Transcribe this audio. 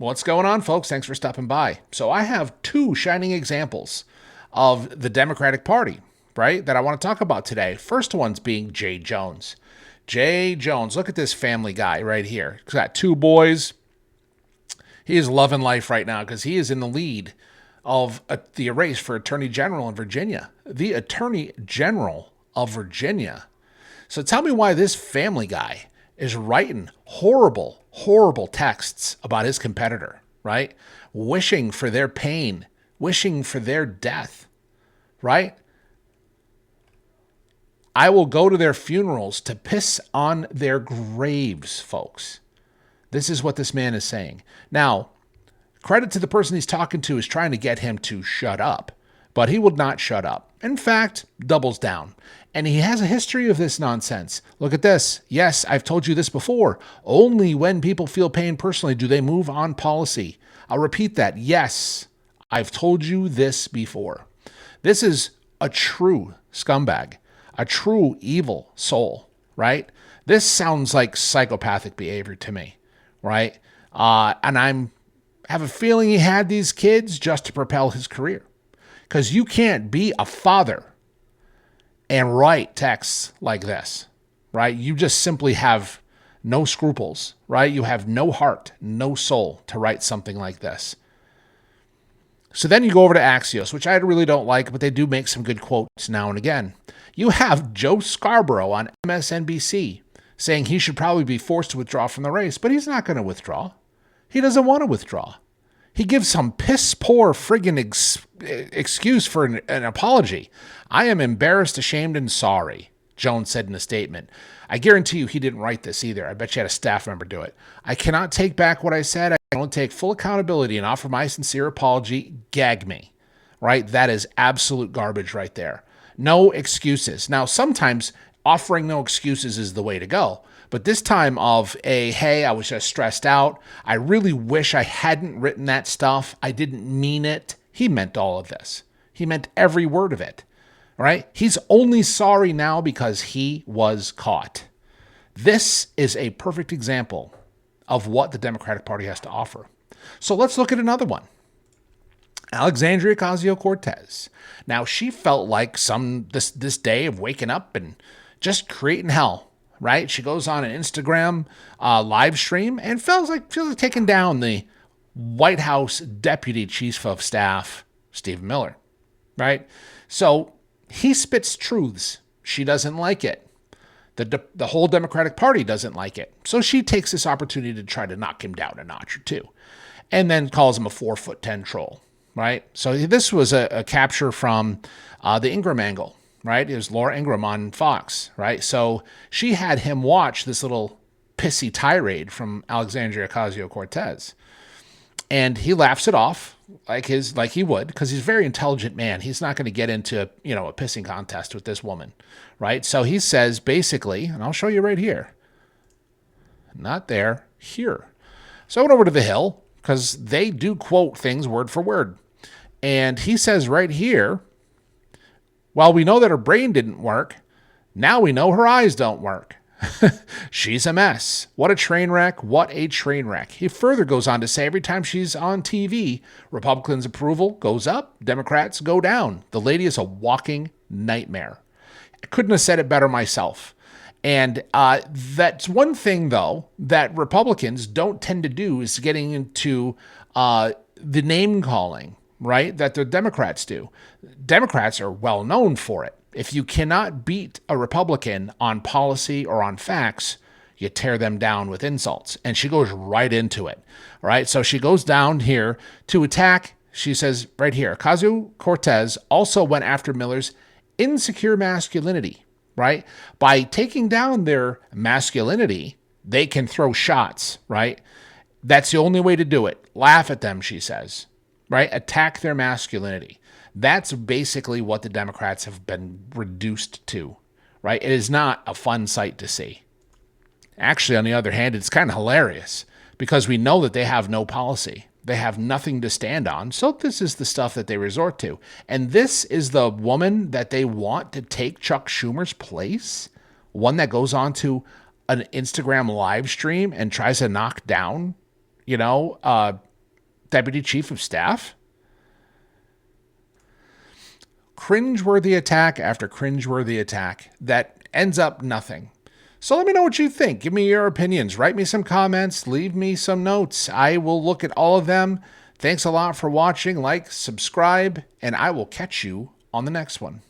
What's going on, folks? Thanks for stopping by. So I have two shining examples of the Democratic Party, right, that I want to talk about today. First one's being Jay Jones. Jay Jones, look at this family guy right here. He's got two boys. He is loving life right now because he is in the lead of the race for Attorney General in Virginia. The Attorney General of Virginia. So tell me why this family guy is writing horrible, horrible texts about his competitor, right? Wishing for their pain, wishing for their death, right? I will go to their funerals to piss on their graves, folks. This is what this man is saying. Now, credit to the person he's talking to is trying to get him to shut up, but he will not shut up. In fact, doubles down. And he has a history of this nonsense. Look at this. Yes, I've told you this before. Only when people feel pain personally do they move on policy. I'll repeat that. Yes, I've told you this before. This is a true scumbag, a true evil soul, right? This sounds like psychopathic behavior to me, right? And I have a feeling he had these kids just to propel his career. Because you can't be a father and write texts like this, right? You just simply have no scruples, right? You have no heart, no soul to write something like this. So then you go over to Axios, which I really don't like, but they do make some good quotes now and again. You have Joe Scarborough on MSNBC saying he should probably be forced to withdraw from the race, but he's not going to withdraw. He doesn't want to withdraw. He gives some piss poor friggin' excuse for an apology. I am embarrassed, ashamed, and sorry, Jones said in a statement. I guarantee you he didn't write this either. I bet you had a staff member do it. I cannot take back what I said. I can only take full accountability and offer my sincere apology. Gag me, right? That is absolute garbage right there. No excuses. Now, sometimes offering no excuses is the way to go. But this time of hey, I was just stressed out. I really wish I hadn't written that stuff. I didn't mean it. He meant all of this. He meant every word of it, right? He's only sorry now because he was caught. This is a perfect example of what the Democratic Party has to offer. So let's look at another one. Alexandria Ocasio-Cortez. Now, she felt like this day of waking up and just creating hell. Right? She goes on an Instagram live stream and feels like taking down the White House Deputy Chief of Staff, Stephen Miller. Right? So he spits truths. She doesn't like it. The whole Democratic Party doesn't like it. So she takes this opportunity to try to knock him down a notch or two and then calls him a 4'10" troll. Right? So this was a capture from the Ingram angle. Right? It was Laura Ingraham on Fox, right? So she had him watch this little pissy tirade from Alexandria Ocasio-Cortez. And he laughs it off like he would, because he's a very intelligent man. He's not going to get into, a pissing contest with this woman, right? So he says basically, and I'll show you right here. Not there, here. So I went over to the Hill because they do quote things word for word. And he says right here, while we know that her brain didn't work, now we know her eyes don't work. She's a mess. What a train wreck. What a train wreck. He further goes on to say every time she's on TV, Republicans' approval goes up, Democrats go down. The lady is a walking nightmare. I couldn't have said it better myself. And that's one thing, though, that Republicans don't tend to do is getting into the name calling. Right? That the Democrats do. Democrats are well known for it. If you cannot beat a Republican on policy or on facts, you tear them down with insults. And she goes right into it. Right? So she goes down here to attack. She says right here, Ocasio-Cortez also went after Miller's insecure masculinity. Right? By taking down their masculinity, they can throw shots. Right? That's the only way to do it. Laugh at them, she says. Right? Attack their masculinity. That's basically what the Democrats have been reduced to, right? It is not a fun sight to see. Actually, on the other hand, it's kind of hilarious because we know that they have no policy. They have nothing to stand on. So this is the stuff that they resort to. And this is the woman that they want to take Chuck Schumer's place, one that goes on to an Instagram live stream and tries to knock down, deputy chief of staff? Cringeworthy attack after cringeworthy attack that ends up nothing. So let me know what you think. Give me your opinions. Write me some comments. Leave me some notes. I will look at all of them. Thanks a lot for watching. Like, subscribe, and I will catch you on the next one.